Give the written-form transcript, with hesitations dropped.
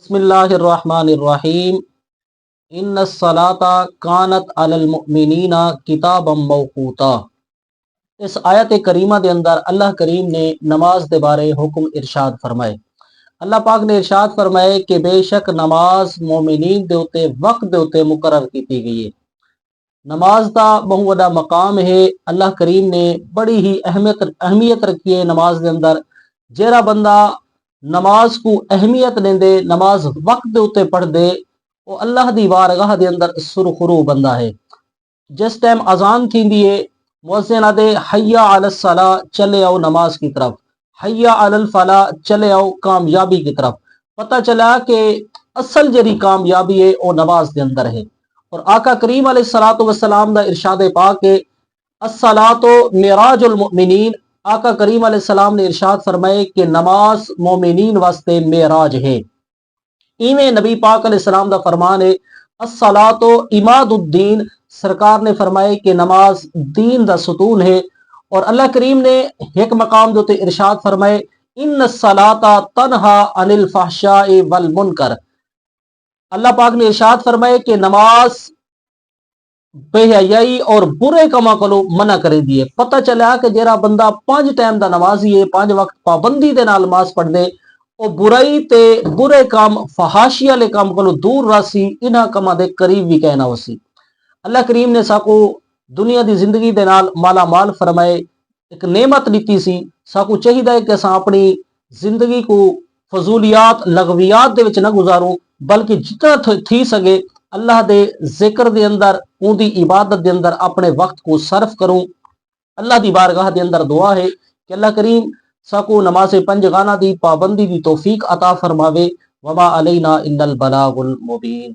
بسم اللہ الرحمن الرحیم ان الصلاۃ کانت علی المؤمنین کتابا موقوتا۔ اس آیت کریمہ دے اندر اللہ کریم نے نماز دے بارے حکم ارشاد فرمائے۔ اللہ پاک نے ارشاد فرمائے کہ بے شک نماز مومنین دے اتے وقت دے اتے مقرر کیتی گئی ہے۔ نماز دا بہت بڑا مقام ہے۔ اللہ کریم نے بڑی ہی اہمیت رکھی ہے نماز دے اندر۔ جیڑا بندہ نماز کو اہمیت دے دے، نماز وقت دے اتے پڑھ دے، وہ اللہ دی بارگاہ دے اندر سرخرو بندہ ہے۔ جس ٹائم اذان تھیندی ہے، مؤذن آدے حیا علی الصلاۃ، چلے آؤ نماز کی طرف، حیا علی الفلاح، چلے آؤ کامیابی کی طرف۔ پتہ چلا کہ اصل جری کامیابی ہے وہ نماز دے اندر ہے۔ اور آقا کریم علیہ الصلوۃ والسلام دا ارشاد پاک ہے الصلاۃ معراج المؤمنین۔ آقا کریم علیہ السلام نے ارشاد فرمائے کہ نماز مومنین واسطے معراج ہے۔ ایویں نبی پاک علیہ السلام دا فرمان ہے الصلاۃ عماد الدین۔ سرکار نے فرمائے کہ نماز دین دا ستون ہے۔ اور اللہ کریم نے ایک مقام دے تے ارشاد فرمائے ان الصلاۃ تنہا عن الفحشاء والمنکر۔ اللہ پاک نے ارشاد فرمائے کہ نماز بے حیائی اور برے کما کو منع کرے دیے۔ پتہ چلا کہ جیڑا بندہ 5 ٹائم دا نمازی ہے، 5 وقت پابندی دے نال نماز پڑھ دے، او برائی تے برے کام فحاشی والے کام کو دور راسی، انہاں کما دے قریب بھی کہنا ہو سی۔ اللہ کریم نے ساکو دنیا دی زندگی دے نال مالا مال فرمائے، ایک نعمت دیتی سی۔ ساکو چاہیے کہ اساں اپنی زندگی کو فضولیات لغویات دے وچ نہ گزاروں، بلکہ جتنا تھی سکے اللہ دے ذکر دے اندر، اون دی عبادت دے اندر اپنے وقت کو صرف کروں۔ اللہ دی بارگاہ دے اندر دعا ہے کہ اللہ کریم ساکو نماز 5 گانا دی پابندی دی توفیق عطا فرماوے۔ وما علینا الا البلاغ المبین۔